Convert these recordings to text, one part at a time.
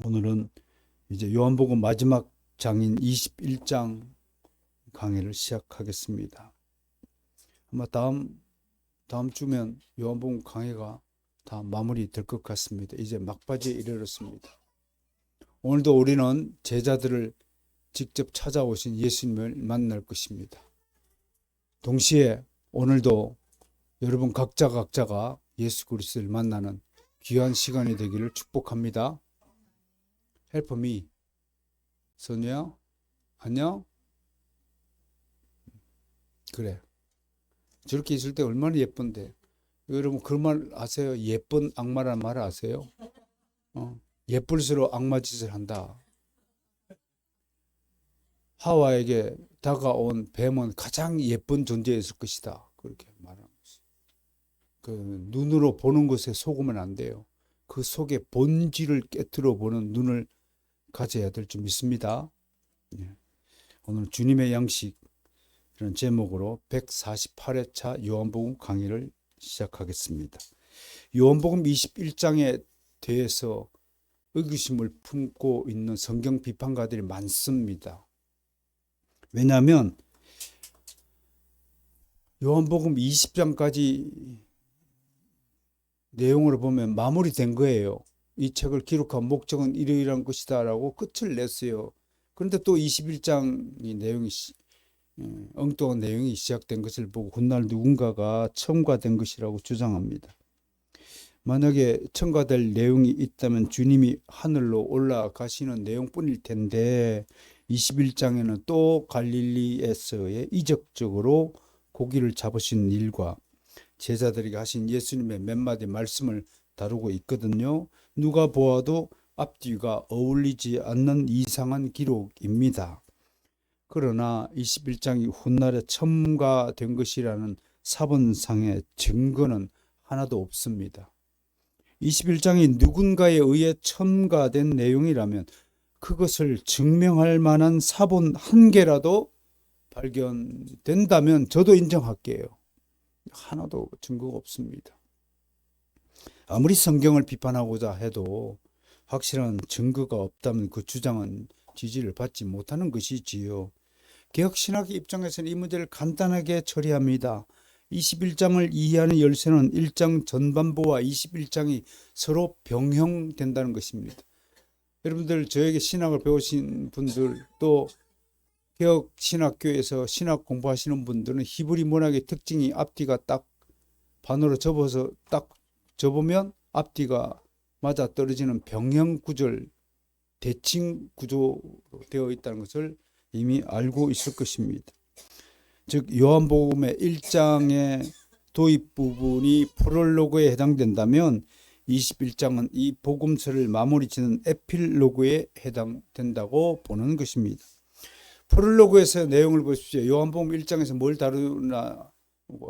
오늘은 이제 요한복음 마지막 장인 21장 강의를 시작하겠습니다. 아마 다음 주면 요한복음 강의가 다 마무리될 것 같습니다. 이제 막바지에 이르렀습니다. 오늘도 우리는 제자들을 직접 찾아오신 예수님을 만날 것입니다. 동시에 오늘도 여러분 각자가 예수 그리스도를 만나는 귀한 시간이 되기를 축복합니다. Help me. 선우야, 안녕? 그래. 저렇게 있을 때 얼마나 예쁜데. 여러분 그런 말 아세요? 예쁜 악마라는 말 아세요? 예쁠수록 악마 짓을 한다. 하와에게 다가온 뱀은 가장 예쁜 존재였을 것이다. 그렇게 말하는 것이. 그 눈으로 보는 것에 속으면 안 돼요. 그 속에 본질을 깨뜨려 보는 눈을 가져야 될 줄 믿습니다. 오늘 주님의 양식 이런 제목으로 148회차 요한복음 강의를 시작하겠습니다. 요한복음 21장에 대해서 의구심을 품고 있는 성경 비판가들이 많습니다. 왜냐하면 요한복음 20장까지 내용으로 보면 마무리된 거예요. 이 책을 기록한 목적은 이러이러한 것이다 라고 끝을 냈어요. 그런데 또 21장이 내용이 엉뚱한 내용이 시작된 것을 보고 훗날 누군가가 첨가된 것이라고 주장합니다. 만약에 첨가될 내용이 있다면 주님이 하늘로 올라가시는 내용뿐일 텐데 21장에는 또 갈릴리에서의 이적적으로 고기를 잡으신 일과 제자들에게 하신 예수님의 몇 마디 말씀을 다루고 있거든요. 누가 보아도 앞뒤가 어울리지 않는 이상한 기록입니다. 그러나 21장이 훗날에 첨가된 것이라는 사본상의 증거는 하나도 없습니다. 21장이 누군가에 의해 첨가된 내용이라면 그것을 증명할 만한 사본 한 개라도 발견된다면 저도 인정할게요. 하나도 증거가 없습니다. 아무리 성경을 비판하고자 해도 확실한 증거가 없다면 그 주장은 지지를 받지 못하는 것이지요. 개혁신학의 입장에서는 이 문제를 간단하게 처리합니다. 21장을 이해하는 열쇠는 1장 전반부와 21장이 서로 병형된다는 것입니다. 여러분들 저에게 신학을 배우신 분들 또 개혁신학교에서 신학 공부하시는 분들은 히브리 문학의 특징이 앞뒤가 딱 반으로 접어서 딱 접으면 앞뒤가 맞아 떨어지는 병형 구절, 대칭 구조로 되어 있다는 것을 이미 알고 있을 것입니다. 즉 요한복음의 1장의 도입 부분이 프롤로그에 해당된다면 21장은 이 복음서를 마무리 짓는 에필로그에 해당된다고 보는 것입니다. 프롤로그에서 내용을 보십시오. 요한복음 1장에서 뭘 다루나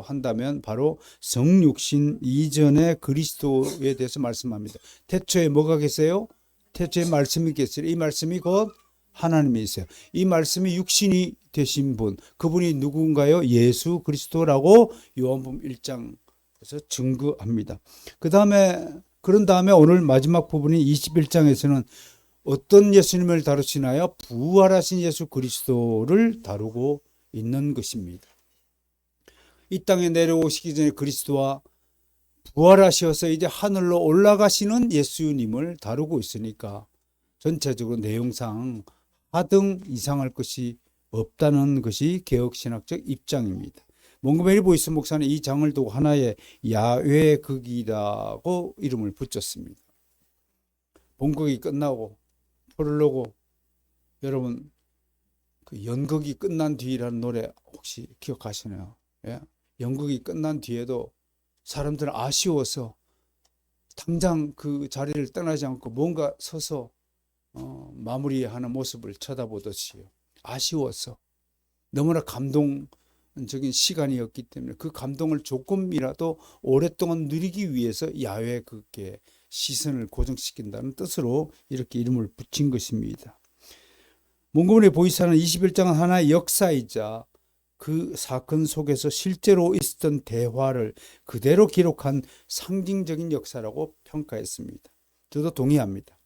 한다면 바로 성육신 이전의 그리스도에 대해서 말씀합니다. 태초에 뭐가 계세요? 태초에 말씀이 계세요. 이 말씀이 곧 하나님이세요. 이 말씀이 육신이 되신 분, 그분이 누군가요? 예수 그리스도라고 요한복음 1장에서 증거합니다. 그런 다음에 오늘 마지막 부분인 21장에서는 어떤 예수님을 다루시나요? 부활하신 예수 그리스도를 다루고 있는 것입니다. 이 땅에 내려오시기 전에 그리스도와 부활하셔서 이제 하늘로 올라가시는 예수님을 다루고 있으니까 전체적으로 내용상 하등 이상할 것이 없다는 것이 개혁신학적 입장입니다. 몽고메리 보이스 목사는 이 장을 두고 하나의 야외극이라고 이름을 붙였습니다. 본극이 끝나고 프롤로그, 여러분 그 연극이 끝난 뒤라는 노래 혹시 기억하시나요? 예? 연극이 끝난 뒤에도 사람들은 아쉬워서 당장 그 자리를 떠나지 않고 뭔가 서서 마무리하는 모습을 쳐다보듯이요. 아쉬워서 너무나 감동적인 시간이었기 때문에 그 감동을 조금이라도 오랫동안 누리기 위해서 야외극에 시선을 고정시킨다는 뜻으로 이렇게 이름을 붙인 것입니다. 몽고메리 보이스는 21장은 하나의 역사이자 그 사건 속에서 실제로 있었던 대화를 그대로 기록한 상징적인 역사라고 평가했습니다. 저도 동의합니다.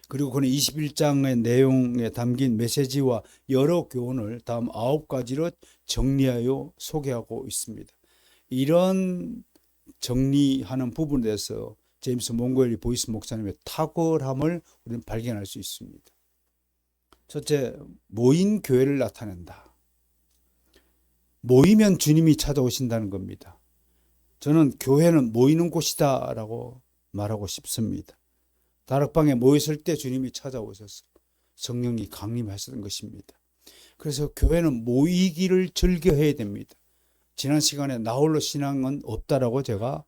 그리고 그는 21장의 내용에 담긴 메시지와 여러 교훈을 다음 9가지로 정리하여 소개하고 있습니다. 이런 정리하는 부분에 대해서 제임스 몽고일리 보이스 목사님의 탁월함을 우리는 발견할 수 있습니다. 첫째, 모인 교회를 나타낸다. 모이면 주님이 찾아오신다는 겁니다. 저는 교회는 모이는 곳이다 라고 말하고 싶습니다. 다락방에 모였을 때 주님이 찾아오셔서 성령이 강림하셨던 것입니다. 그래서 교회는 모이기를 즐겨해야 됩니다. 지난 시간에 나홀로 신앙은 없다라고 제가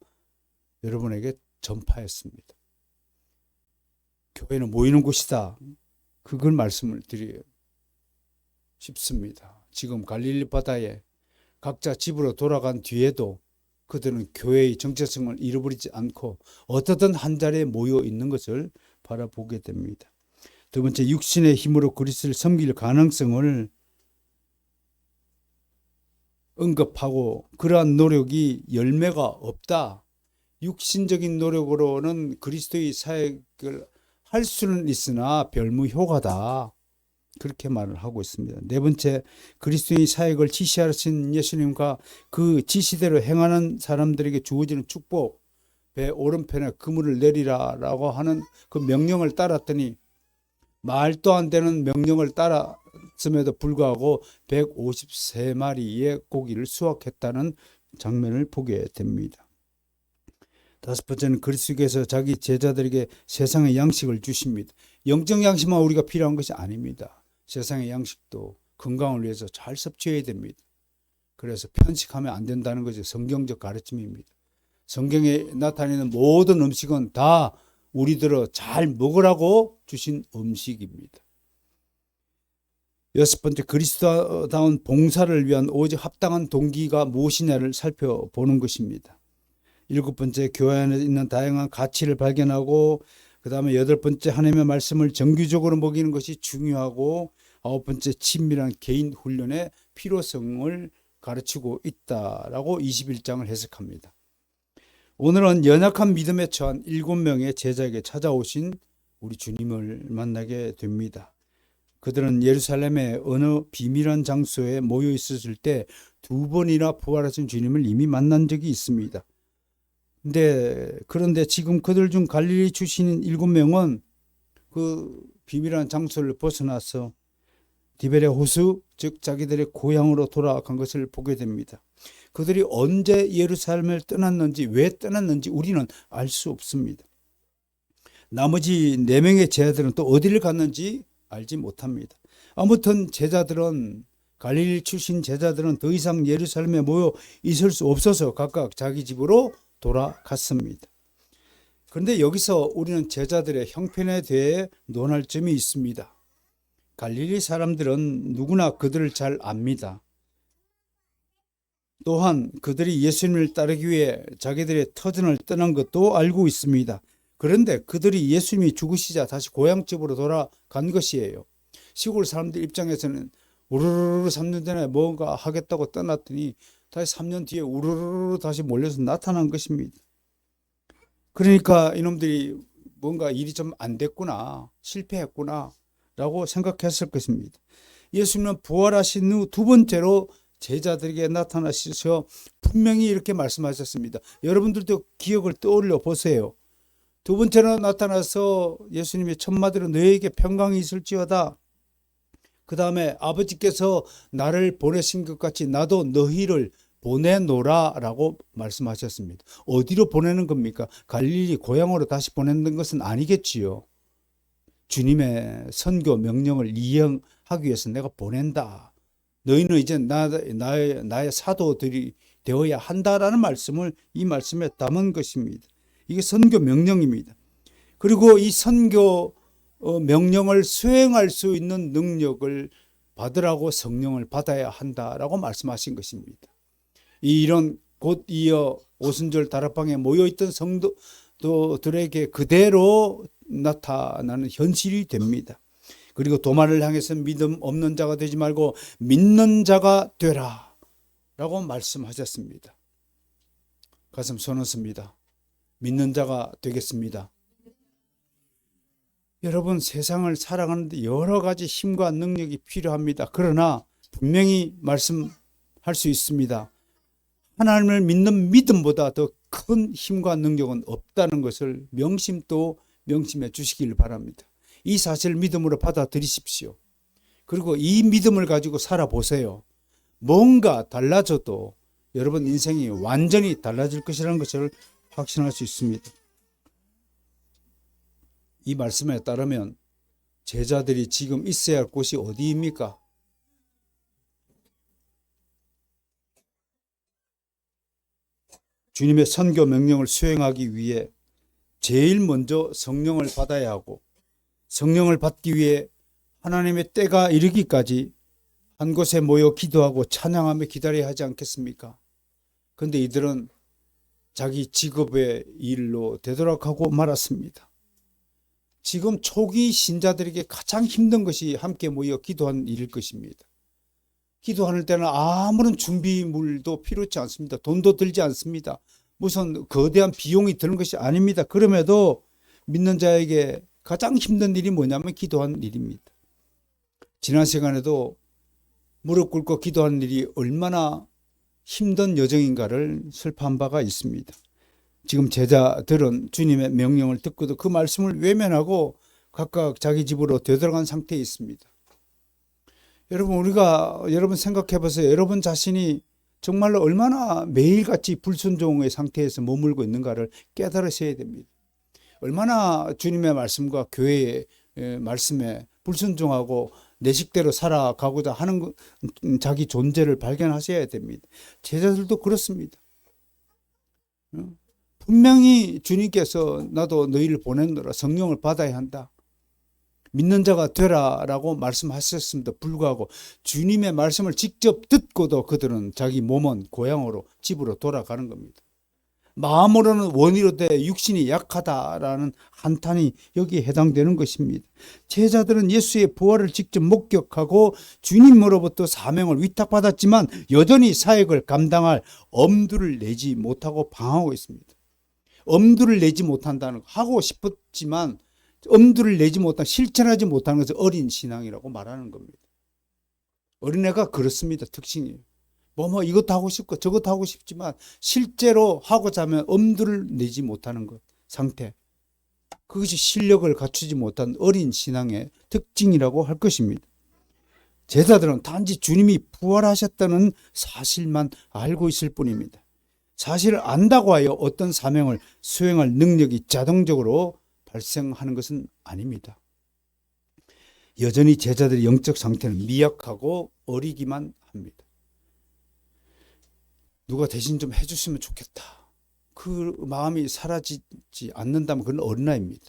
여러분에게 전파했습니다. 교회는 모이는 곳이다. 그걸 말씀을 드리고 싶습니다. 지금 갈릴리 바다에 각자 집으로 돌아간 뒤에도 그들은 교회의 정체성을 잃어버리지 않고 어떻든 한 자리에 모여 있는 것을 바라보게 됩니다. 두 번째, 육신의 힘으로 그리스도를 섬길 가능성을 언급하고 그러한 노력이 열매가 없다. 육신적인 노력으로는 그리스도의 사역을 할 수는 있으나 별무효과다. 그렇게 말을 하고 있습니다. 네 번째, 그리스도의 사역을 지시하신 예수님과 그 지시대로 행하는 사람들에게 주어지는 축복, 배 오른편에 그물을 내리라라고 하는 그 명령을 따랐더니 말도 안 되는 명령을 따랐음에도 불구하고 153마리의 고기를 수확했다는 장면을 보게 됩니다. 다섯 번째는 그리스도께서 자기 제자들에게 세상의 양식을 주십니다. 영적 양식만 우리가 필요한 것이 아닙니다. 세상의 양식도 건강을 위해서 잘 섭취해야 됩니다. 그래서 편식하면 안 된다는 것이 성경적 가르침입니다. 성경에 나타내는 모든 음식은 다 우리들을 잘 먹으라고 주신 음식입니다. 여섯 번째, 그리스도다운 봉사를 위한 오직 합당한 동기가 무엇이냐를 살펴보는 것입니다. 일곱 번째, 교회 안에 있는 다양한 가치를 발견하고 그 다음에 여덟 번째, 하나님의 말씀을 정규적으로 먹이는 것이 중요하고 아홉 번째, 친밀한 개인 훈련의 필요성을 가르치고 있다라고 21장을 해석합니다. 오늘은 연약한 믿음에 처한 7명의 제자에게 찾아오신 우리 주님을 만나게 됩니다. 그들은 예루살렘의 어느 비밀한 장소에 모여 있었을 때 2번이나 부활하신 주님을 이미 만난 적이 있습니다. 그런데 지금 그들 중 갈릴리 출신인 7명은 그 비밀한 장소를 벗어나서 디베레 호수, 즉 자기들의 고향으로 돌아간 것을 보게 됩니다. 그들이 언제 예루살렘을 떠났는지, 왜 떠났는지 우리는 알 수 없습니다. 나머지 4명의 제자들은 또 어디를 갔는지 알지 못합니다. 아무튼 갈릴리 출신 제자들은 더 이상 예루살렘에 모여 있을 수 없어서 각각 자기 집으로 돌아갔습니다. 그런데 여기서 우리는 제자들의 형편에 대해 논할 점이 있습니다. 갈릴리 사람들은 누구나 그들을 잘 압니다. 또한 그들이 예수님을 따르기 위해 자기들의 터전을 떠난 것도 알고 있습니다. 그런데 그들이 예수님이 죽으시자 다시 고향집으로 돌아간 것이에요. 시골 사람들 입장에서는 우르르 3년 전에 뭔가 하겠다고 떠났더니 다시 3년 뒤에 우르르 다시 몰려서 나타난 것입니다. 그러니까 이놈들이 뭔가 일이 좀 안 됐구나, 실패했구나 라고 생각했을 것입니다. 예수님은 부활하신 후 2번째로 제자들에게 나타나셔서 분명히 이렇게 말씀하셨습니다. 여러분들도 기억을 떠올려 보세요. 2번째로 나타나서 예수님이 첫마디로 너희에게 평강이 있을지어다. 그 다음에 아버지께서 나를 보내신 것 같이 나도 너희를 보내노라 라고 말씀하셨습니다. 어디로 보내는 겁니까? 갈릴리 고향으로 다시 보내는 것은 아니겠지요. 주님의 선교 명령을 이행하기 위해서 내가 보낸다. 너희는 이제 나의 사도들이 되어야 한다라는 말씀을 이 말씀에 담은 것입니다. 이게 선교 명령입니다. 그리고 이 선교 명령을 수행할 수 있는 능력을 받으라고 성령을 받아야 한다라고 말씀하신 것입니다. 이런 곧 이어 오순절 다락방에 모여있던 성도들에게 그대로 나타나는 현실이 됩니다. 그리고 도마를 향해서 믿음 없는 자가 되지 말고 믿는 자가 되라 라고 말씀하셨습니다. 가슴 솟았습니다. 믿는 자가 되겠습니다. 여러분, 세상을 살아가는데 여러 가지 힘과 능력이 필요합니다. 그러나 분명히 말씀할 수 있습니다. 하나님을 믿는 믿음보다 더 큰 힘과 능력은 없다는 것을 명심해 주시길 바랍니다. 이 사실을 믿음으로 받아들이십시오. 그리고 이 믿음을 가지고 살아보세요. 뭔가 달라져도 여러분 인생이 완전히 달라질 것이라는 것을 확신할 수 있습니다. 이 말씀에 따르면 제자들이 지금 있어야 할 곳이 어디입니까? 주님의 선교 명령을 수행하기 위해 제일 먼저 성령을 받아야 하고, 성령을 받기 위해 하나님의 때가 이르기까지 한 곳에 모여 기도하고 찬양하며 기다려야 하지 않겠습니까? 그런데 이들은 자기 직업의 일로 되돌아가고 말았습니다. 지금 초기 신자들에게 가장 힘든 것이 함께 모여 기도하는 일일 것입니다. 기도할 때는 아무런 준비물도 필요치 않습니다. 돈도 들지 않습니다. 무슨 거대한 비용이 드는 것이 아닙니다. 그럼에도 믿는 자에게 가장 힘든 일이 뭐냐면 기도하는 일입니다. 지난 시간에도 무릎 꿇고 기도하는 일이 얼마나 힘든 여정인가를 설파한 바가 있습니다. 지금 제자들은 주님의 명령을 듣고도 그 말씀을 외면하고 각각 자기 집으로 되돌아간 상태에 있습니다. 여러분 생각해 보세요. 여러분 자신이 정말로 얼마나 매일같이 불순종의 상태에서 머물고 있는가를 깨달으셔야 됩니다. 얼마나 주님의 말씀과 교회의 말씀에 불순종하고 내 식대로 살아가고자 하는 자기 존재를 발견하셔야 됩니다. 제자들도 그렇습니다. 분명히 주님께서 나도 너희를 보냈노라, 성령을 받아야 한다, 믿는 자가 되라라고 말씀하셨음에도 불구하고 주님의 말씀을 직접 듣고도 그들은 자기 몸은 고향으로 집으로 돌아가는 겁니다. 마음으로는 원이로되 육신이 약하다라는 한탄이 여기에 해당되는 것입니다. 제자들은 예수의 부활을 직접 목격하고 주님으로부터 사명을 위탁받았지만 여전히 사역을 감당할 엄두를 내지 못하고 방황하고 있습니다. 엄두를 내지 못한다는 거, 하고 싶었지만 엄두를 내지 못한, 실천하지 못하는 것을 어린 신앙이라고 말하는 겁니다. 어린애가 그렇습니다. 특징이에요. 이것도 하고 싶고 저것도 하고 싶지만 실제로 하고자 하면 엄두를 내지 못하는 것 상태. 그것이 실력을 갖추지 못한 어린 신앙의 특징이라고 할 것입니다. 제자들은 단지 주님이 부활하셨다는 사실만 알고 있을 뿐입니다. 사실을 안다고 하여 어떤 사명을 수행할 능력이 자동적으로 발생하는 것은 아닙니다. 여전히 제자들의 영적 상태는 미약하고 어리기만 합니다. 누가 대신 좀 해줬으면 좋겠다, 그 마음이 사라지지 않는다면 그건 어린아이입니다.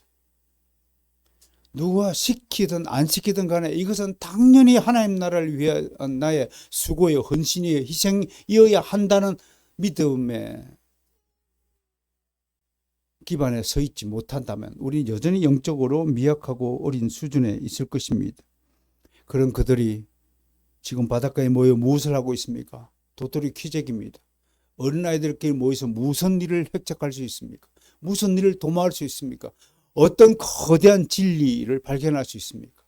누가 시키든 안 시키든 간에 이것은 당연히 하나님 나라를 위한 나의 수고요, 헌신이요, 희생이어야 한다는 믿음의 기반에 서 있지 못한다면 우리는 여전히 영적으로 미약하고 어린 수준에 있을 것입니다. 그런 그들이 지금 바닷가에 모여 무엇을 하고 있습니까? 도토리 키재기입니다. 어린아이들끼리 모여서 무슨 일을 획책할 수 있습니까? 무슨 일을 도모할 수 있습니까? 어떤 거대한 진리를 발견할 수 있습니까?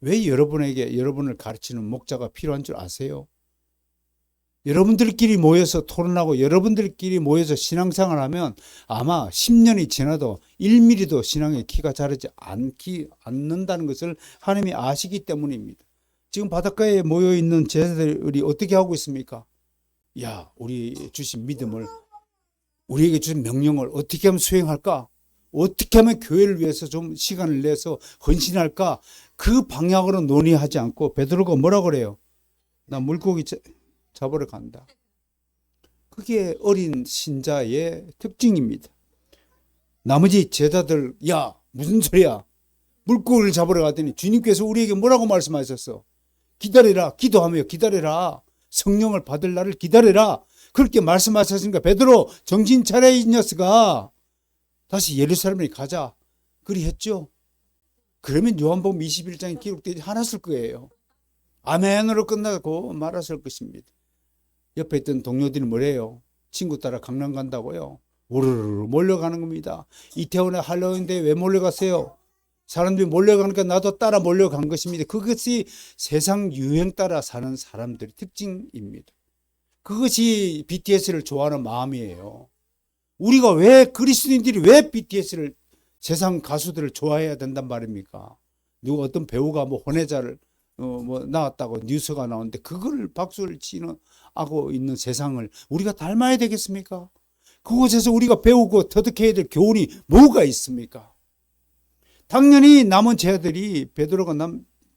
왜 여러분을 가르치는 목자가 필요한 줄 아세요? 여러분들끼리 모여서 토론하고 여러분들끼리 모여서 신앙생활을 하면 아마 10년이 지나도 1mm도 신앙의 키가 자라지 않는다는 것을 하나님이 아시기 때문입니다. 지금 바닷가에 모여있는 제자들이 어떻게 하고 있습니까? 우리 주신 믿음을, 우리에게 주신 명령을 어떻게 하면 수행할까? 어떻게 하면 교회를 위해서 좀 시간을 내서 헌신할까? 그 방향으로 논의하지 않고 베드로가 뭐라 그래요? 나 물고기 잡으러 간다. 그게 어린 신자의 특징입니다. 나머지 제자들, 무슨 소리야? 물고기를 잡으러 가더니 주님께서 우리에게 뭐라고 말씀하셨어? 기다리라, 기도하며 기다리라, 성령을 받을 날을 기다리라, 그렇게 말씀하셨으니까 베드로 정신 차려, 이 녀석아, 다시 예루살렘에 가자, 그리 했죠. 그러면 요한복음 21장에 기록되지 않았을 거예요. 아멘으로 끝나고 말았을 것입니다. 옆에 있던 동료들이 뭐래요? 친구 따라 강남 간다고요? 우르르 몰려가는 겁니다. 이태원에 할로윈데이 왜 몰려가세요? 사람들이 몰려가니까 나도 따라 몰려간 것입니다. 그것이 세상 유행 따라 사는 사람들의 특징입니다. 그것이 BTS를 좋아하는 마음이에요. 우리가 왜 그리스도인들이 왜 BTS를 세상 가수들을 좋아해야 된단 말입니까? 누가 어떤 배우가 뭐 혼외자를 뭐 나왔다고 뉴스가 나오는데 그걸 박수를 치는 하고 있는 세상을 우리가 닮아야 되겠습니까? 그곳에서 우리가 배우고 터득해야 될 교훈이 뭐가 있습니까? 당연히 남은 제자들이 베드로가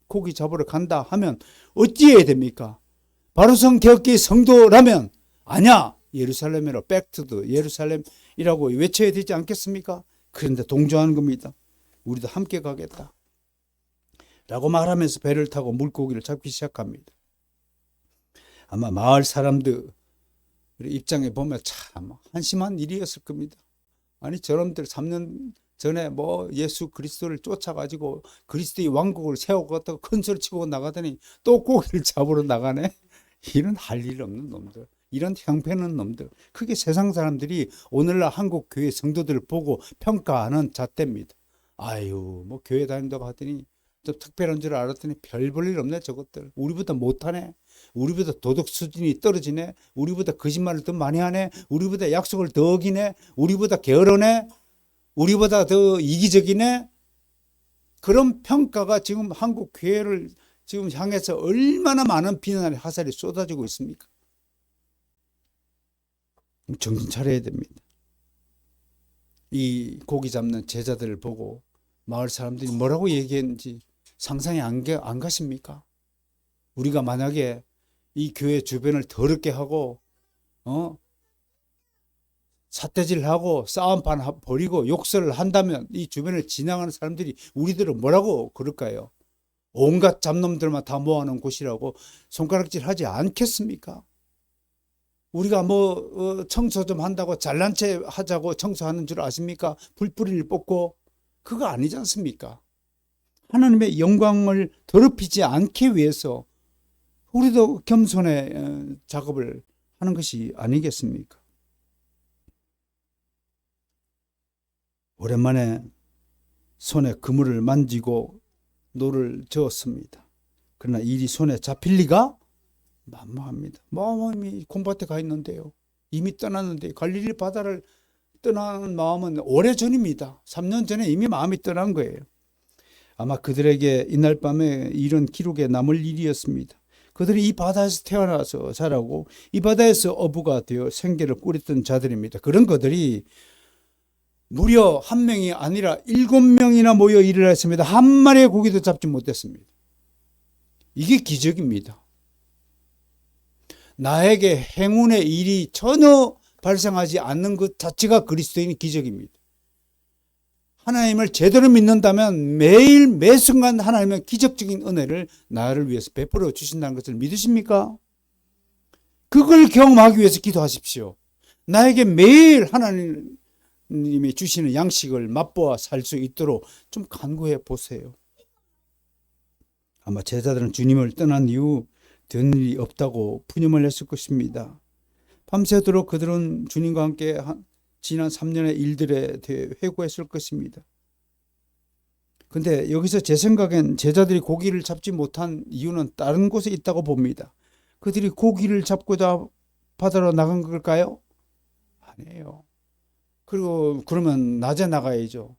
고기 잡으러 간다 하면 어찌해야 됩니까? 바로성 개혁교의 성도라면 아니야, 예루살렘으로 백투더 예루살렘이라고 외쳐야 되지 않겠습니까? 그런데 동조하는 겁니다. 우리도 함께 가겠다 라고 말하면서 배를 타고 물고기를 잡기 시작합니다. 아마 마을 사람들 입장에 보면 참 한심한 일이었을 겁니다. 아니 저놈들 3년 전에 뭐 예수 그리스도를 쫓아가지고 그리스도의 왕국을 세우고 큰 소리 치고 나가더니 또 고기를 잡으러 나가네. 이런 할 일 없는 놈들, 이런 형편없는 놈들. 그게 세상 사람들이 오늘날 한국 교회 성도들을 보고 평가하는 잣대입니다. 아유 뭐 교회 다닌다고 하더니 좀 특별한 줄 알았더니 별 볼 일 없네 저것들. 우리보다 못하네. 우리보다 도덕 수준이 떨어지네. 우리보다 거짓말을 더 많이 하네. 우리보다 약속을 더 어기네. 우리보다 게으르네. 우리보다 더 이기적이네. 그런 평가가 지금 한국 교회를 지금 향해서 얼마나 많은 비난의 화살이 쏟아지고 있습니까? 정신 차려야 됩니다. 이 고기 잡는 제자들을 보고 마을 사람들이 뭐라고 얘기했는지 상상이 안 가십니까? 우리가 만약에 이 교회 주변을 더럽게 하고 삿대질하고 싸움판 벌이고 욕설을 한다면 이 주변을 지나가는 사람들이 우리들은 뭐라고 그럴까요? 온갖 잡놈들만 다 모아놓은 곳이라고 손가락질 하지 않겠습니까? 우리가 뭐 청소 좀 한다고 잘난 체 하자고 청소하는 줄 아십니까? 불뿌리를 뽑고 그거 아니지 않습니까? 하나님의 영광을 더럽히지 않기 위해서 우리도 겸손의 작업을 하는 것이 아니겠습니까? 오랜만에 손에 그물을 만지고 노를 저었습니다. 그러나 일이 손에 잡힐 리가 만무합니다. 마음이 곰밭에 가 있는데요. 이미 떠났는데 갈릴리 바다를 떠나는 마음은 오래전입니다. 3년 전에 이미 마음이 떠난 거예요. 아마 그들에게 이날 밤에 이런 기록에 남을 일이었습니다. 그들이 이 바다에서 태어나서 자라고 이 바다에서 어부가 되어 생계를 꾸렸던 자들입니다. 그런 그들이 무려 한 명이 아니라 7명이나 모여 일을 했습니다. 한 마리의 고기도 잡지 못했습니다. 이게 기적입니다. 나에게 행운의 일이 전혀 발생하지 않는 것 자체가 그리스도인의 기적입니다. 하나님을 제대로 믿는다면 매일 매순간 하나님의 기적적인 은혜를 나를 위해서 베풀어 주신다는 것을 믿으십니까? 그걸 경험하기 위해서 기도하십시오. 나에게 매일 하나님이 주시는 양식을 맛보아 살 수 있도록 좀 간구해 보세요. 아마 제자들은 주님을 떠난 이후 된 일이 없다고 푸념을 했을 것입니다. 밤새도록 그들은 주님과 함께 지난 3년의 일들에 대해 회고했을 것입니다. 근데 여기서 제 생각엔 제자들이 고기를 잡지 못한 이유는 다른 곳에 있다고 봅니다. 그들이 고기를 잡고자 바다로 나간 걸까요? 아니에요. 그리고 그러면 낮에 나가야죠.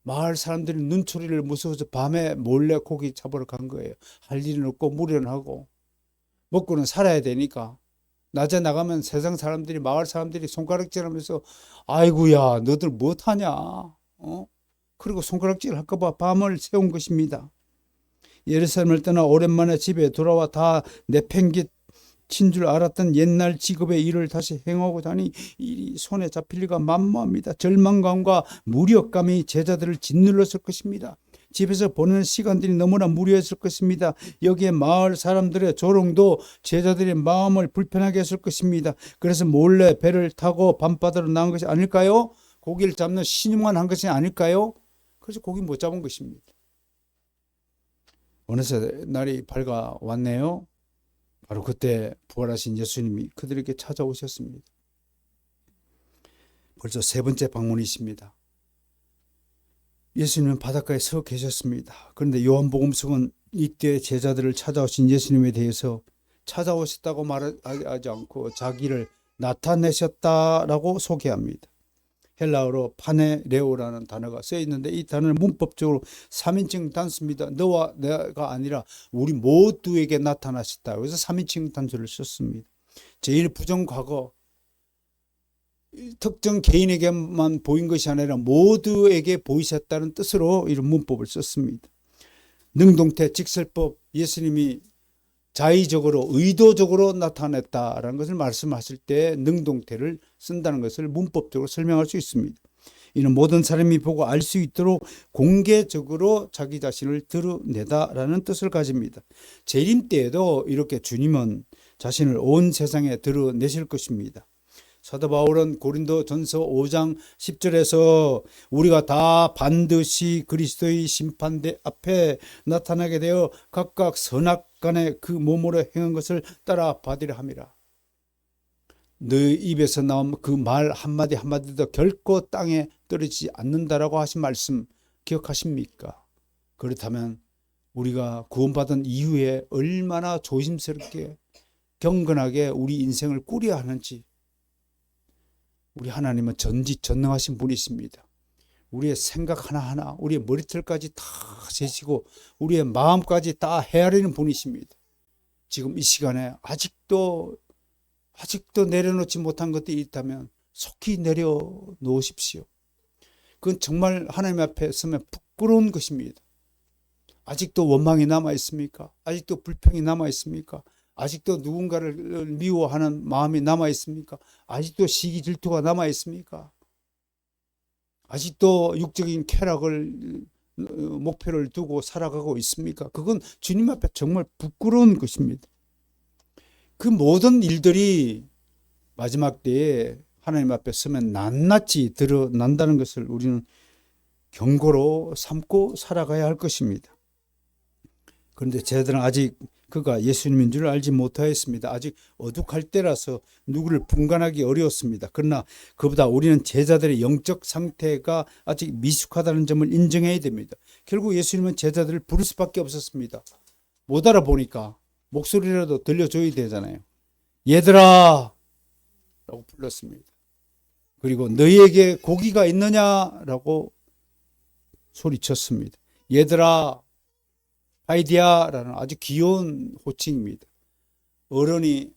마을 사람들이 눈초리를 무서워서 밤에 몰래 고기 잡으러 간 거예요. 할 일은 없고 무리는 하고 먹고는 살아야 되니까. 낮에 나가면 세상 사람들이 마을 사람들이 손가락질하면서 아이고야 너들 못하냐 그리고 손가락질 할까 봐 밤을 새운 것입니다. 예루살렘을 떠나 오랜만에 집에 돌아와 다 내팽개친 줄 알았던 옛날 직업의 일을 다시 행하고자 하니 일이 손에 잡힐 리가 만무합니다. 절망감과 무력감이 제자들을 짓눌렀을 것입니다. 집에서 보내는 시간들이 너무나 무료했을 것입니다. 여기에 마을 사람들의 조롱도 제자들의 마음을 불편하게 했을 것입니다. 그래서 몰래 배를 타고 밤바다로 나온 것이 아닐까요? 고기를 잡는 신용만 한 것이 아닐까요? 그래서 고기 못 잡은 것입니다. 어느새 날이 밝아왔네요. 바로 그때 부활하신 예수님이 그들에게 찾아오셨습니다. 벌써 세 번째 방문이십니다. 예수님은 바닷가에 서 계셨습니다. 그런데 요한복음서는 이때 제자들을 찾아오신 예수님에 대해서 찾아오셨다고 말하지 않고 자기를 나타내셨다라고 소개합니다. 헬라어로 파네레오라는 단어가 써 있는데 이 단어는 문법적으로 3인칭 단수입니다. 너와 내가 아니라 우리 모두에게 나타나셨다. 그래서 3인칭 단수를 썼습니다. 제1부정과거, 특정 개인에게만 보인 것이 아니라 모두에게 보이셨다는 뜻으로 이런 문법을 썼습니다. 능동태 직설법, 예수님이 자의적으로 의도적으로 나타냈다라는 것을 말씀하실 때 능동태를 쓴다는 것을 문법적으로 설명할 수 있습니다. 이는 모든 사람이 보고 알 수 있도록 공개적으로 자기 자신을 드러내다라는 뜻을 가집니다. 재림 때에도 이렇게 주님은 자신을 온 세상에 드러내실 것입니다. 사도 바울은 고린도전서 5장 10절에서 우리가 다 반드시 그리스도의 심판대 앞에 나타나게 되어 각각 선악간에 그 몸으로 행한 것을 따라 받으려 함이라. 너희 입에서 나온 그 말 한마디 한마디도 결코 땅에 떨어지지 않는다라고 하신 말씀 기억하십니까? 그렇다면 우리가 구원받은 이후에 얼마나 조심스럽게 경건하게 우리 인생을 꾸려야 하는지, 우리 하나님은 전지전능하신 분이십니다. 우리의 생각 하나하나, 우리의 머리털까지 다 세시고 우리의 마음까지 다 헤아리는 분이십니다. 지금 이 시간에 아직도 내려놓지 못한 것들이 있다면 속히 내려놓으십시오. 그건 정말 하나님 앞에 서면 부끄러운 것입니다. 아직도 원망이 남아있습니까? 아직도 불평이 남아있습니까? 아직도 누군가를 미워하는 마음이 남아있습니까? 아직도 시기 질투가 남아있습니까? 아직도 육적인 쾌락을 목표를 두고 살아가고 있습니까? 그건 주님 앞에 정말 부끄러운 것입니다. 그 모든 일들이 마지막 때에 하나님 앞에 서면 낱낱이 드러난다는 것을 우리는 경고로 삼고 살아가야 할 것입니다. 그런데 제자들은 아직 그가 예수님인 줄 알지 못하였습니다. 아직 어둑할 때라서 누구를 분간하기 어려웠습니다. 그러나 그보다 우리는 제자들의 영적 상태가 아직 미숙하다는 점을 인정해야 됩니다. 결국 예수님은 제자들을 부를 수밖에 없었습니다. 못 알아보니까 목소리라도 들려줘야 되잖아요. 얘들아 라고 불렀습니다. 그리고 너희에게 고기가 있느냐라고 소리쳤습니다. 얘들아, 아이디아라는 아주 귀여운 호칭입니다. 어른이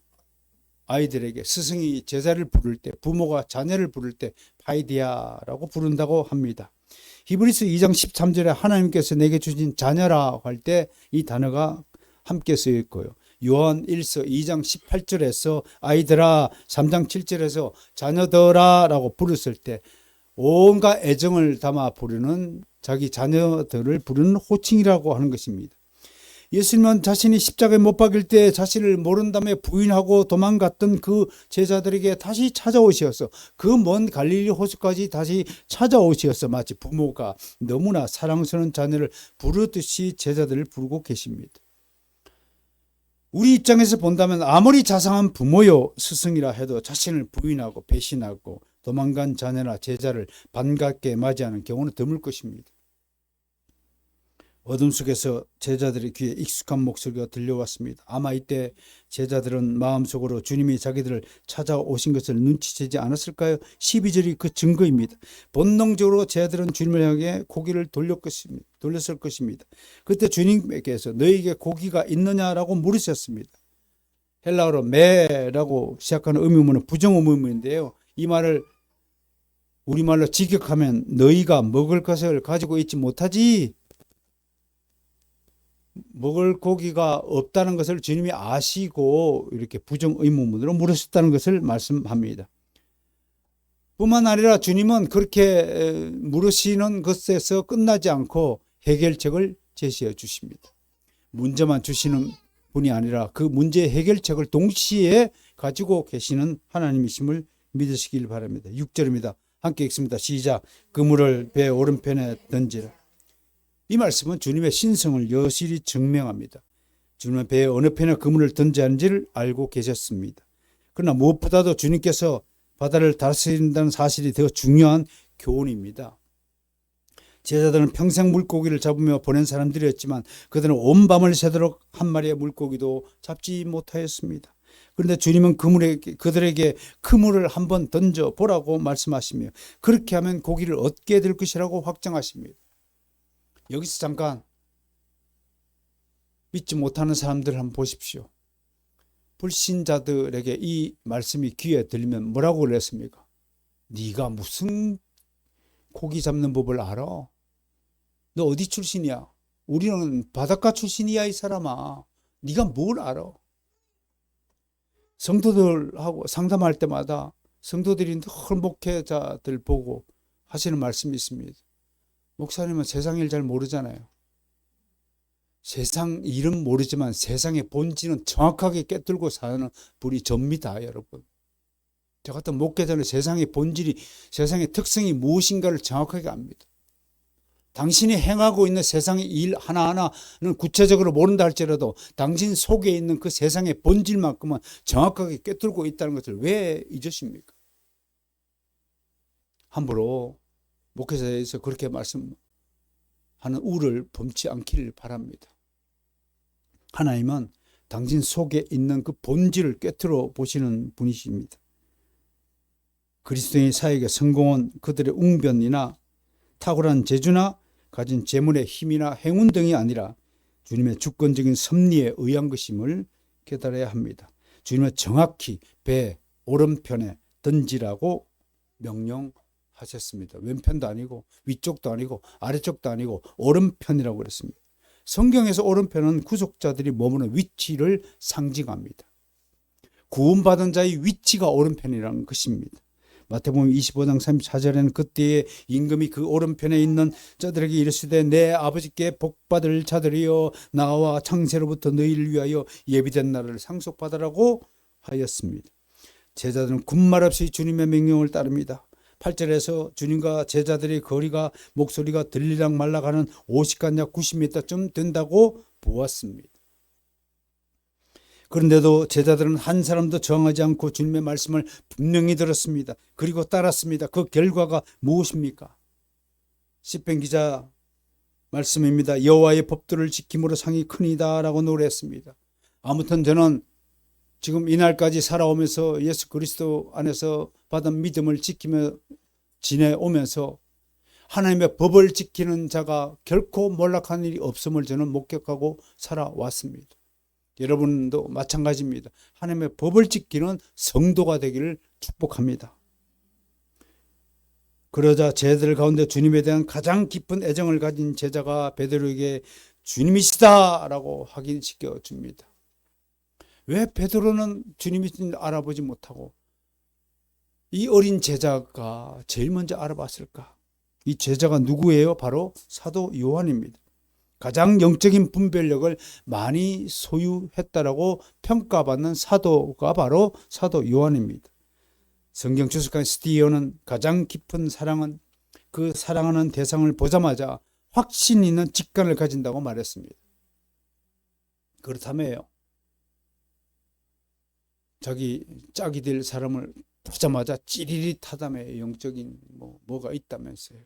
아이들에게, 스승이 제자를 부를 때, 부모가 자녀를 부를 때 파이디아라고 부른다고 합니다. 히브리서 2장 13절에 하나님께서 내게 주신 자녀라 할 때 이 단어가 함께 쓰여 있고요. 요한 1서 2장 18절에서 아이들아, 3장 7절에서 자녀들아 라고 부르실 때 온갖 애정을 담아 부르는, 자기 자녀들을 부르는 호칭이라고 하는 것입니다. 예수님은 자신이 십자가에 못 박일 때 자신을 모른 다음에 부인하고 도망갔던 그 제자들에게 다시 찾아오시어서 그 먼 갈릴리 호수까지 다시 찾아오시어서 마치 부모가 너무나 사랑스러운 자녀를 부르듯이 제자들을 부르고 계십니다. 우리 입장에서 본다면 아무리 자상한 부모요 스승이라 해도 자신을 부인하고 배신하고 도망간 자녀나 제자를 반갑게 맞이하는 경우는 드물 것입니다. 어둠 속에서 제자들의 귀에 익숙한 목소리가 들려왔습니다. 아마 이때 제자들은 마음속으로 주님이 자기들을 찾아오신 것을 눈치채지 않았을까요? 12절이 그 증거입니다. 본능적으로 제자들은 주님을 향해 고개를 돌렸을 것입니다. 그때 주님께서 너희에게 고기가 있느냐라고 물으셨습니다. 헬라어로 메라고 시작하는 의문문은 부정의문인데요. 이 말을 우리말로 직역하면 너희가 먹을 것을 가지고 있지 못하지, 먹을 고기가 없다는 것을 주님이 아시고 이렇게 부정의문문으로 물으셨다는 것을 말씀합니다. 뿐만 아니라 주님은 그렇게 물으시는 것에서 끝나지 않고 해결책을 제시해 주십니다. 문제만 주시는 분이 아니라 그 문제의 해결책을 동시에 가지고 계시는 하나님이심을 믿으시길 바랍니다. 6절입니다. 함께 읽습니다. 시작. 그물을 배 오른편에 던지라. 이 말씀은 주님의 신성을 여실히 증명합니다. 주님은 배의 어느 편에 그물을 던져야 하는지를 알고 계셨습니다. 그러나 무엇보다도 주님께서 바다를 다스린다는 사실이 더 중요한 교훈입니다. 제자들은 평생 물고기를 잡으며 보낸 사람들이었지만 그들은 온 밤을 새도록 한 마리의 물고기도 잡지 못하였습니다. 그런데 주님은 그들에게 그물을 한번 던져 보라고 말씀하시며 그렇게 하면 고기를 얻게 될 것이라고 확정하십니다. 여기서 잠깐 믿지 못하는 사람들을 한번 보십시오. 불신자들에게 이 말씀이 귀에 들리면 뭐라고 그랬습니까? 네가 무슨 고기 잡는 법을 알아? 너 어디 출신이야? 우리는 바닷가 출신이야 이 사람아. 네가 뭘 알아? 성도들하고 상담할 때마다 성도들이 늘 목회자들 보고 하시는 말씀이 있습니다. 목사님은 세상 일 잘 모르잖아요. 세상 일은 모르지만 세상의 본질은 정확하게 꿰뚫고 사는 분이 접니다, 여러분. 저 같은 목회자는 세상의 본질이, 세상의 특성이 무엇인가를 정확하게 압니다. 당신이 행하고 있는 세상의 일 하나하나는 구체적으로 모른다 할지라도 당신 속에 있는 그 세상의 본질만큼은 정확하게 꿰뚫고 있다는 것을 왜 잊으십니까? 함부로 목회자에서 그렇게 말씀하는 우를 범치 않기를 바랍니다. 하나님은 당신 속에 있는 그 본질을 꿰뚫어 보시는 분이십니다. 그리스도인의 사역의 성공은 그들의 웅변이나 탁월한 재주나 가진 재물의 힘이나 행운 등이 아니라 주님의 주권적인 섭리에 의한 것임을 깨달아야 합니다. 주님은 정확히 배 오른편에 던지라고 명령하셨습니다. 왼편도 아니고 위쪽도 아니고 아래쪽도 아니고 오른편이라고 그랬습니다. 성경에서 오른편은 구속자들이 머무는 위치를 상징합니다. 구원받은 자의 위치가 오른편이라는 것입니다. 마태복음 25장 34절에는 그때에 임금이 그 오른편에 있는 자들에게 이르시되 내 아버지께 복받을 자들이여 나와 창세로부터 너희를 위하여 예비된 날을 상속받으라고 하였습니다. 제자들은 군말 없이 주님의 명령을 따릅니다. 8절에서 주님과 제자들의 거리가 목소리가 들리락 말락 하는 50간야 90m쯤 된다고 보았습니다. 그런데도 제자들은 한 사람도 저항하지 않고 주님의 말씀을 분명히 들었습니다. 그리고 따랐습니다. 그 결과가 무엇입니까? 시편 기자 말씀입니다. 여호와의 법도를 지킴으로 상이 크니이다 라고 노래했습니다. 아무튼 저는 지금 이날까지 살아오면서 예수 그리스도 안에서 받은 믿음을 지키며 지내오면서 하나님의 법을 지키는 자가 결코 몰락하는 일이 없음을 저는 목격하고 살아왔습니다. 여러분도 마찬가지입니다. 하나님의 법을 지키는 성도가 되기를 축복합니다. 그러자 제자들 가운데 주님에 대한 가장 깊은 애정을 가진 제자가 베드로에게 주님이시다 라고 확인시켜 줍니다. 왜 베드로는 주님이신지 알아보지 못하고 이 어린 제자가 제일 먼저 알아봤을까? 이 제자가 누구예요? 바로 사도 요한입니다. 가장 영적인 분별력을 많이 소유했다라고 평가받는 사도가 바로 사도 요한입니다. 성경 주석가 스티어는 가장 깊은 사랑은 그 사랑하는 대상을 보자마자 확신 있는 직관을 가진다고 말했습니다. 그렇다며요. 자기 짝이 될 사람을 보자마자 찌릿하다며 영적인 뭐가 있다면서요.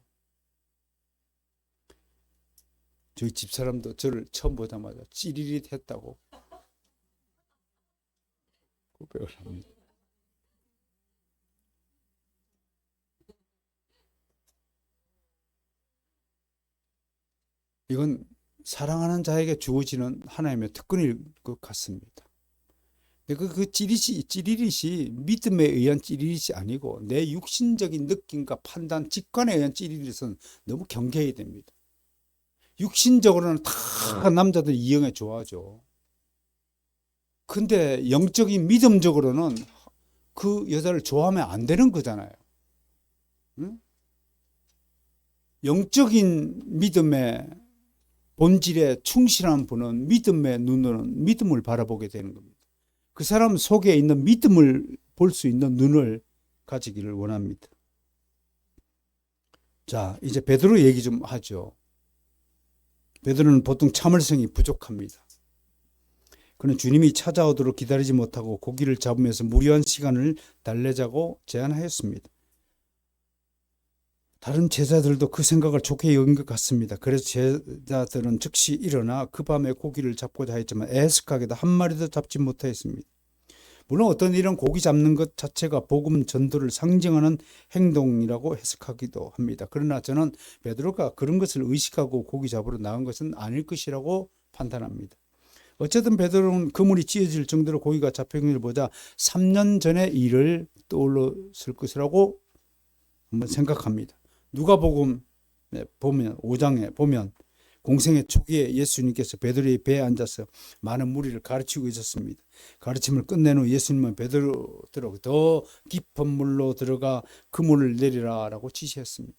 저희 집사람도 저를 처음 보자마자 찌릿했다고 고백을 합니다. 이건 사랑하는 자에게 주어지는 하나님의 특권일 것 같습니다. 그 찌릿이 믿음에 의한 찌릿이 아니고 내 육신적인 느낌과 판단, 직관에 의한 찌릿은 너무 경계해야 됩니다. 육신적으로는 다 남자들 이영애 좋아하죠. 근데 영적인 믿음적으로는 그 여자를 좋아하면 안 되는 거잖아요. 응? 영적인 믿음의 본질에 충실한 분은 믿음의 눈으로는 믿음을 바라보게 되는 겁니다. 그 사람 속에 있는 믿음을 볼 수 있는 눈을 가지기를 원합니다. 자, 이제 베드로 얘기 좀 하죠. 베드로는 보통 참을성이 부족합니다. 그는 주님이 찾아오도록 기다리지 못하고 고기를 잡으면서 무료한 시간을 달래자고 제안하였습니다. 다른 제자들도 그 생각을 좋게 여긴 것 같습니다. 그래서 제자들은 즉시 일어나 그 밤에 고기를 잡고자 했지만 애석하게도 한 마리도 잡지 못하였습니다. 물론 어떤 일은 고기 잡는 것 자체가 복음 전도를 상징하는 행동이라고 해석하기도 합니다. 그러나 저는 베드로가 그런 것을 의식하고 고기 잡으러 나간 것은 아닐 것이라고 판단합니다. 어쨌든 베드로는 그물이 찢어질 정도로 고기가 잡힌 것을 보자 3년 전의 일을 떠올렸을 것이라고 한번 생각합니다. 누가복음에 보면 5장에 보면 공생의 초기에 예수님께서 베드로의 배에 앉아서 많은 무리를 가르치고 있었습니다. 가르침을 끝낸 후 예수님은 베드로들에게 더 깊은 물로 들어가 그물을 내리라라고 지시했습니다.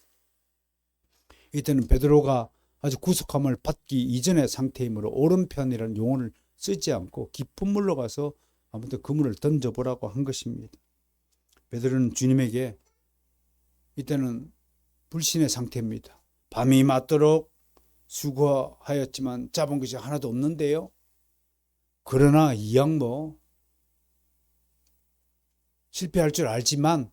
이때는 베드로가 아주 구속함을 받기 이전의 상태이므로 오른편이라는 용어를 쓰지 않고 깊은 물로 가서 아무튼 그물을 던져보라고 한 것입니다. 베드로는 주님에게 이때는 불신의 상태입니다. 밤이 맞도록 수고하였지만 잡은 것이 하나도 없는데요. 그러나 이왕 실패할 줄 알지만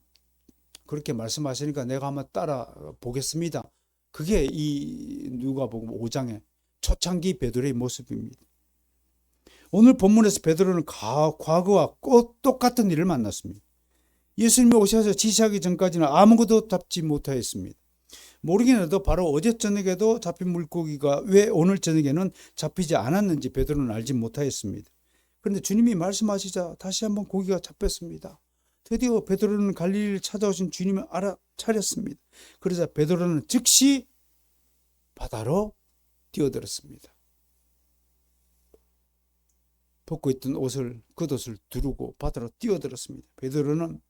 그렇게 말씀하시니까 내가 한번 따라 보겠습니다. 그게 이 누가복음 5장의 초창기 베드로의 모습입니다. 오늘 본문에서 베드로는 과거와 똑같은 일을 만났습니다. 예수님이 오셔서 지시하기 전까지는 아무것도 잡지 못하였습니다. 모르긴 해도 바로 어제 저녁에도 잡힌 물고기가 왜 오늘 저녁에는 잡히지 않았는지 베드로는 알지 못하였습니다. 그런데 주님이 말씀하시자 다시 한번 고기가 잡혔습니다. 드디어 베드로는 갈릴리를 찾아오신 주님을 알아차렸습니다. 그러자 베드로는 즉시 바다로 뛰어들었습니다. 벗고 있던 겉옷을 두르고 바다로 뛰어들었습니다. 베드로는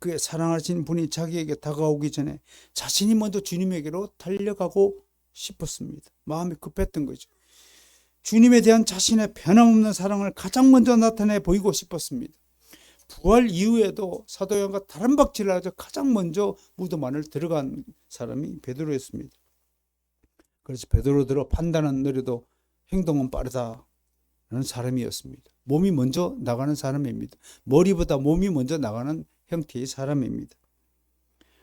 그의 사랑하시는 분이 자기에게 다가오기 전에 자신이 먼저 주님에게로 달려가고 싶었습니다. 마음이 급했던 거죠. 주님에 대한 자신의 변함없는 사랑을 가장 먼저 나타내 보이고 싶었습니다. 부활 이후에도 사도 요한과 다른 박질을 하자 가장 먼저 무덤 안을 들어간 사람이 베드로였습니다. 그래서 베드로대로 판단은 느려도 행동은 빠르다는 사람이었습니다. 몸이 먼저 나가는 사람입니다. 머리보다 몸이 먼저 나가는 형태의 사람입니다.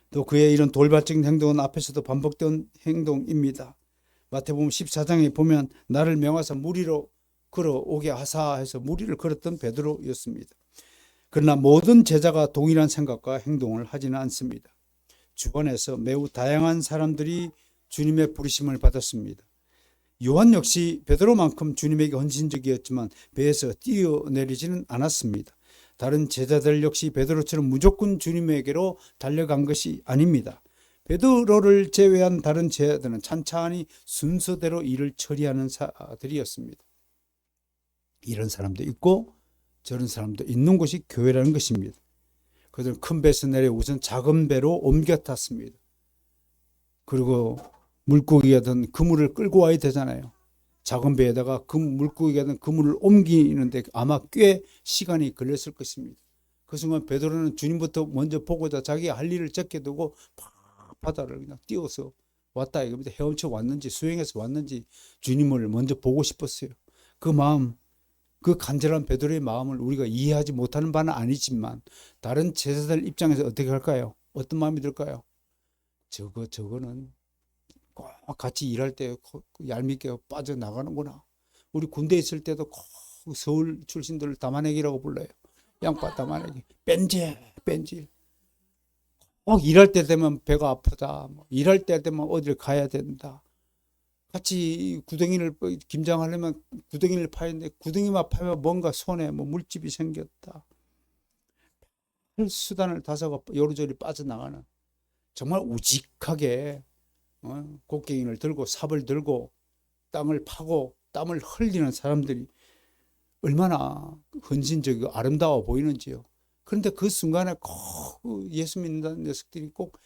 또 그의 이런 돌발적인 행동은 앞에서도 반복된 행동입니다. 마태복음 14장에 보면 나를 명하사 무리로 걸어오게 하사 해서 무리를 걸었던 베드로였습니다. 그러나 모든 제자가 동일한 생각과 행동을 하지는 않습니다. 주변에서 매우 다양한 사람들이 주님의 부르심을 받았습니다. 요한 역시 베드로만큼 주님에게 헌신적이었지만 배에서 뛰어내리지는 않았습니다. 다른 제자들 역시 베드로처럼 무조건 주님에게로 달려간 것이 아닙니다. 베드로를 제외한 다른 제자들은 찬찬히 순서대로 일을 처리하는 자들이었습니다. 이런 사람도 있고 저런 사람도 있는 곳이 교회라는 것입니다. 그들은 큰 배에서 내려 우선 작은 배로 옮겨 탔습니다. 그리고 물고기가 든 그물을 끌고 와야 되잖아요. 작은 배에다가 그 물고기가 든 그물을 옮기는데 아마 꽤 시간이 걸렸을 것입니다. 그 순간 베드로는 주님부터 먼저 보고자 자기 할 일을 제껴두고 바다를 그냥 뛰어서 왔다 이겁니다. 헤엄쳐 왔는지 수행해서 왔는지 주님을 먼저 보고 싶었어요. 그 마음, 그 간절한 베드로의 마음을 우리가 이해하지 못하는 바는 아니지만 다른 제자들 입장에서 어떻게 할까요? 어떤 마음이 들까요? 저거는 꼭 같이 일할 때 얄밉게 빠져나가는구나. 우리 군대에 있을 때도 꼭 서울 출신들을 담아내기라고 불러요. 양파 담아내기. 뺀질. 꼭 일할 때 되면 배가 아프다. 일할 때 되면 어딜 가야 된다. 같이 구덩이를 김장하려면 구덩이를 파는데 구덩이만 파면 뭔가 손에 물집이 생겼다. 수단을 다져가 요리조리 빠져나가는 정말 우직하게 곡괭이를 들고 삽을 들고 땅을 파고 땀을 흘리는 사람들이 얼마나 헌신적이고 아름다워 보이는지요. 그런데 그 순간에 꼭 예수 믿는 녀석들이 꼭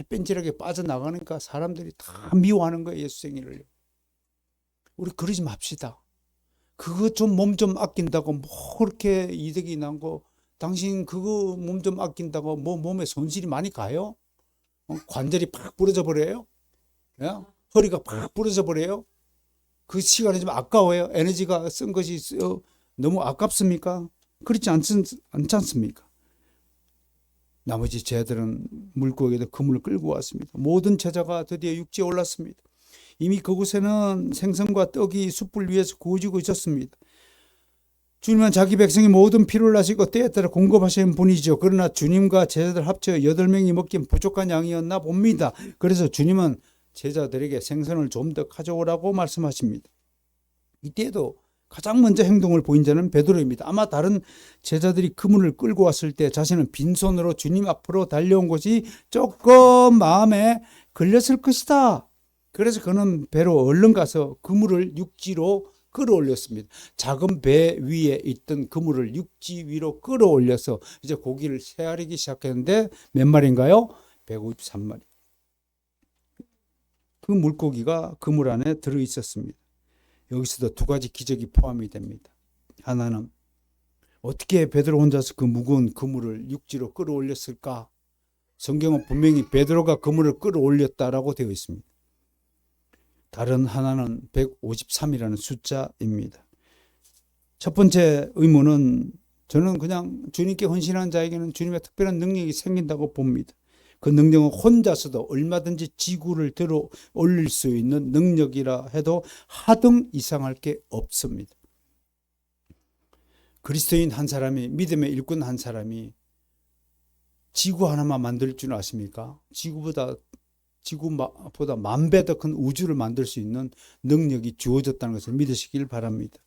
뺀질하게 빠져나가니까 사람들이 다 미워하는 거예요. 예수 생일을. 우리 그러지 맙시다. 그거 좀 몸 좀 아낀다고 그렇게 이득이 난거 당신 그거 몸 좀 아낀다고 몸에 손실이 많이 가요? 관절이 팍 부러져 버려요? 허리가 팍 부러져 버려요? 그 시간이 좀 아까워요? 에너지가 쓴 것이 너무 아깝습니까? 그렇지 않지 않습니까? 나머지 제자들은 물고기에다 그물을 끌고 왔습니다. 모든 제자가 드디어 육지에 올랐습니다. 이미 그곳에는 생선과 떡이 숯불 위에서 구워지고 있었습니다. 주님은 자기 백성이 모든 피로를 하시고 때에 따라 공급하시는 분이죠. 그러나 주님과 제자들 합쳐 8명이 먹기엔 부족한 양이었나 봅니다. 그래서 주님은 제자들에게 생선을 좀 더 가져오라고 말씀하십니다. 이때에도 가장 먼저 행동을 보인 자는 베드로입니다. 아마 다른 제자들이 그물을 끌고 왔을 때 자신은 빈손으로 주님 앞으로 달려온 것이 조금 마음에 걸렸을 것이다. 그래서 그는 배로 얼른 가서 그물을 육지로 끌어올렸습니다. 작은 배 위에 있던 그물을 육지 위로 끌어올려서 이제 고기를 헤아리기 시작했는데 몇 마리인가요? 153마리. 그 물고기가 그물 안에 들어 있었습니다. 여기서도 두 가지 기적이 포함이 됩니다. 하나는 어떻게 베드로 혼자서 그 무거운 그물을 육지로 끌어올렸을까? 성경은 분명히 베드로가 그물을 끌어올렸다라고 되어 있습니다. 다른 하나는 153이라는 숫자입니다. 첫 번째 의문은 저는 그냥 주님께 헌신한 자에게는 주님의 특별한 능력이 생긴다고 봅니다. 그 능력은 혼자서도 얼마든지 지구를 들어 올릴 수 있는 능력이라 해도 하등 이상할 게 없습니다. 그리스도인 한 사람이, 믿음의 일꾼 한 사람이 지구 하나만 만들 줄 아십니까? 지구보다 만 배 더 큰 우주를 만들 수 있는 능력이 주어졌다는 것을 믿으시길 바랍니다.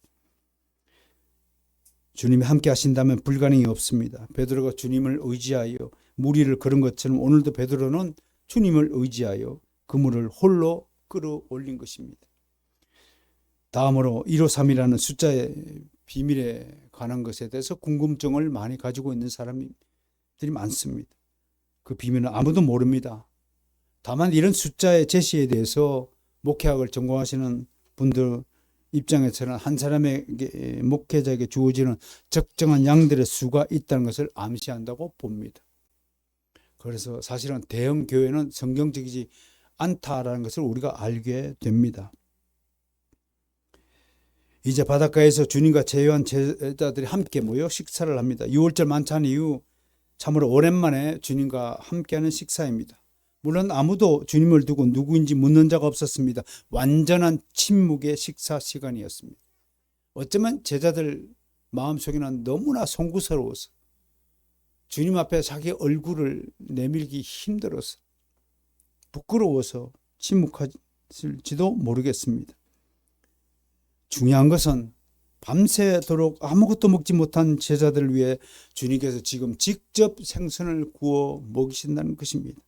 주님이 함께 하신다면 불가능이 없습니다. 베드로가 주님을 의지하여 무리를 걸은 것처럼 오늘도 베드로는 주님을 의지하여 그물을 홀로 끌어올린 것입니다. 다음으로 153이라는 숫자의 비밀에 관한 것에 대해서 궁금증을 많이 가지고 있는 사람들이 많습니다. 그 비밀은 아무도 모릅니다. 다만 이런 숫자의 제시에 대해서 목회학을 전공하시는 분들 입장에서는 한 사람에게 목회자에게 주어지는 적정한 양들의 수가 있다는 것을 암시한다고 봅니다. 그래서 사실은 대형 교회는 성경적이지 않다라는 것을 우리가 알게 됩니다. 이제 바닷가에서 주님과 제외한 제자들이 함께 모여 식사를 합니다. 6월절 만찬 이후 참으로 오랜만에 주님과 함께하는 식사입니다. 물론 아무도 주님을 두고 누구인지 묻는 자가 없었습니다. 완전한 침묵의 식사 시간이었습니다. 어쩌면 제자들 마음속에는 너무나 송구스러워서 주님 앞에 자기 얼굴을 내밀기 힘들어서 부끄러워서 침묵했을지도 모르겠습니다. 중요한 것은 밤새도록 아무것도 먹지 못한 제자들을 위해 주님께서 지금 직접 생선을 구워 먹이신다는 것입니다.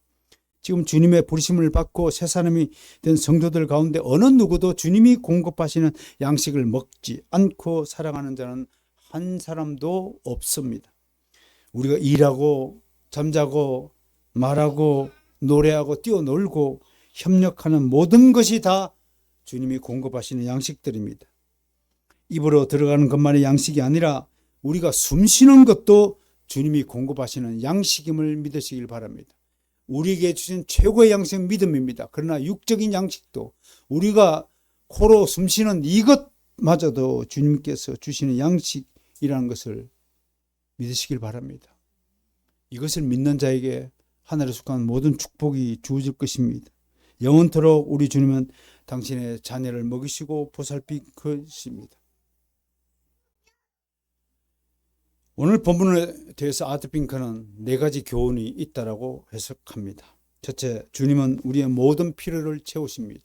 지금 주님의 부르심을 받고 새 사람이 된 성도들 가운데 어느 누구도 주님이 공급하시는 양식을 먹지 않고 살아가는 자는 한 사람도 없습니다. 우리가 일하고 잠자고 말하고 노래하고 뛰어놀고 협력하는 모든 것이 다 주님이 공급하시는 양식들입니다. 입으로 들어가는 것만이 양식이 아니라 우리가 숨 쉬는 것도 주님이 공급하시는 양식임을 믿으시길 바랍니다. 우리에게 주신 최고의 양식은 믿음입니다. 그러나 육적인 양식도 우리가 코로 숨 쉬는 이것마저도 주님께서 주시는 양식이라는 것을 믿으시길 바랍니다. 이것을 믿는 자에게 하늘에 속한 모든 축복이 주어질 것입니다. 영원토록 우리 주님은 당신의 자녀를 먹이시고 보살필 것입니다. 오늘 본문에 대해서 아드핑크는 4가지 교훈이 있다라고 해석합니다. 첫째, 주님은 우리의 모든 필요를 채우십니다.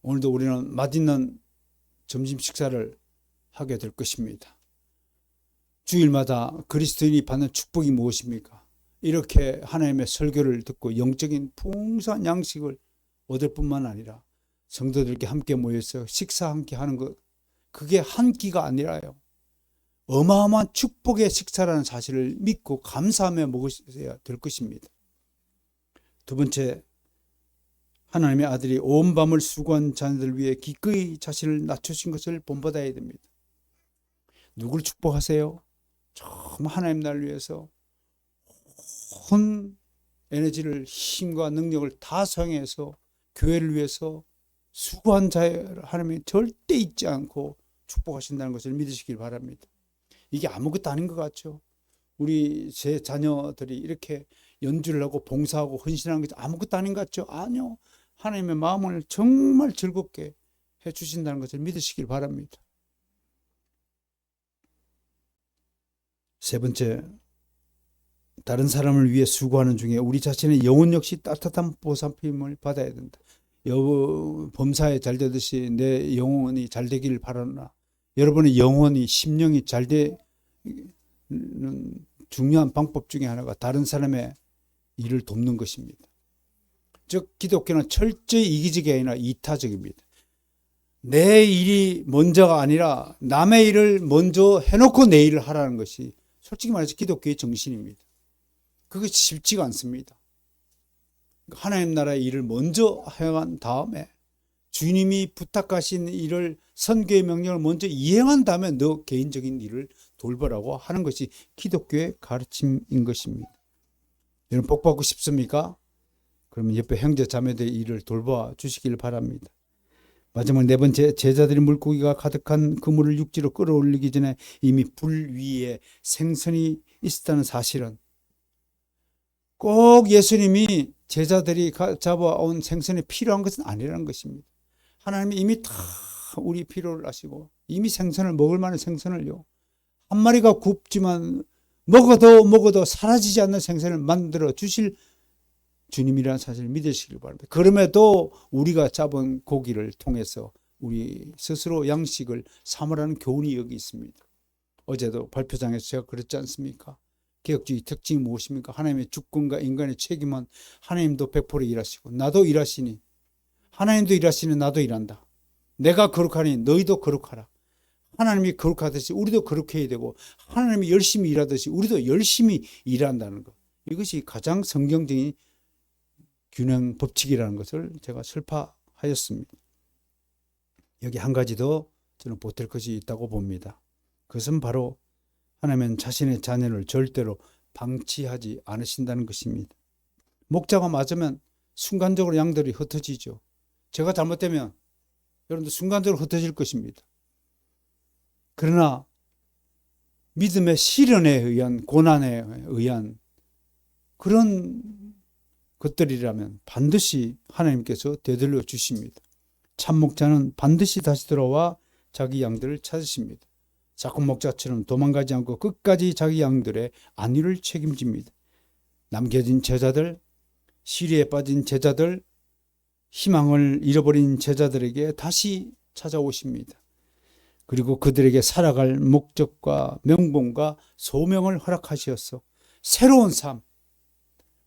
오늘도 우리는 맛있는 점심 식사를 하게 될 것입니다. 주일마다 그리스도인이 받는 축복이 무엇입니까? 이렇게 하나님의 설교를 듣고 영적인 풍성한 양식을 얻을 뿐만 아니라 성도들께 함께 모여서 식사 함께 하는 것, 그게 한 끼가 아니라요. 어마어마한 축복의 식사라는 사실을 믿고 감사하며 먹으셔야 될 것입니다. 두 번째, 하나님의 아들이 온 밤을 수고한 자녀들 위해 기꺼이 자신을 낮추신 것을 본받아야 됩니다. 누굴 축복하세요? 정말 하나님 나라를 위해서 온 에너지를, 힘과 능력을 다 사용해서 교회를 위해서 수고한 자를 하나님이 절대 잊지 않고 축복하신다는 것을 믿으시길 바랍니다. 이게 아무것도 아닌 것 같죠. 우리 제 자녀들이 이렇게 연주를 하고 봉사하고 헌신하는 게 아무것도 아닌 것 같죠? 아니요. 하나님의 마음을 정말 즐겁게 해 주신다는 것을 믿으시길 바랍니다. 세 번째, 다른 사람을 위해 수고하는 중에 우리 자신의 영혼 역시 따뜻한 보살핌을 받아야 된다. 범사에 잘 되듯이 내 영혼이 잘 되기를 바라나. 여러분의 영혼이, 심령이 잘 되는 중요한 방법 중에 하나가 다른 사람의 일을 돕는 것입니다. 즉 기독교는 철저히 이기적이 아니라 이타적입니다. 내 일이 먼저가 아니라 남의 일을 먼저 해놓고 내 일을 하라는 것이 솔직히 말해서 기독교의 정신입니다. 그것이 쉽지가 않습니다. 하나님 나라의 일을 먼저 행한 다음에 주님이 부탁하신 일을, 선교의 명령을 먼저 이행한 다음에 너 개인적인 일을 돌보라고 하는 것이 기독교의 가르침인 것입니다. 여러분 복 받고 싶습니까? 그러면 옆에 형제 자매들의 일을 돌봐 주시길 바랍니다. 마지막 네 번째, 제자들이 물고기가 가득한 그물을 육지로 끌어올리기 전에 이미 불 위에 생선이 있었다는 사실은 꼭 예수님이 제자들이 잡아온 생선이 필요한 것은 아니라는 것입니다. 하나님이 이미 다 우리 필요를 아시고 이미 생선을 먹을 만한 생선을요, 한 마리가 굽지만 먹어도 사라지지 않는 생선을 만들어 주실 주님이라는 사실을 믿으시길 바랍니다. 그럼에도 우리가 잡은 고기를 통해서 우리 스스로 양식을 삼으라는 교훈이 여기 있습니다. 어제도 발표장에서 제가 그랬지 않습니까? 개혁주의 특징이 무엇입니까? 하나님의 주권과 인간의 책임은 하나님도 100% 일하시고 나도 일하시니, 하나님도 일하시니 나도 일한다. 내가 거룩하니 너희도 거룩하라. 하나님이 거룩하듯이 우리도 거룩해야 되고 하나님이 열심히 일하듯이 우리도 열심히 일한다는 것. 이것이 가장 성경적인 균형 법칙이라는 것을 제가 설파하였습니다. 여기 한 가지 더 저는 보탤 것이 있다고 봅니다. 그것은 바로 하나님은 자신의 자녀를 절대로 방치하지 않으신다는 것입니다. 목자가 맞으면 순간적으로 양들이 흩어지죠. 제가 잘못되면 여러분들 순간적으로 흩어질 것입니다. 그러나 믿음의 시련에 의한, 고난에 의한 그런 것들이라면 반드시 하나님께서 되돌려 주십니다. 참목자는 반드시 다시 돌아와 자기 양들을 찾으십니다. 작은 목자처럼 도망가지 않고 끝까지 자기 양들의 안위를 책임집니다. 남겨진 제자들, 시리에 빠진 제자들, 희망을 잃어버린 제자들에게 다시 찾아오십니다. 그리고 그들에게 살아갈 목적과 명분과 소명을 허락하시어서 새로운 삶,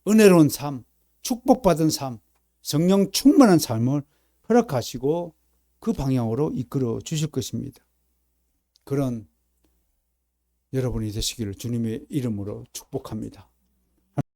은혜로운 삶, 축복받은 삶, 성령 충만한 삶을 허락하시고 그 방향으로 이끌어 주실 것입니다. 그런 여러분이 되시기를 주님의 이름으로 축복합니다.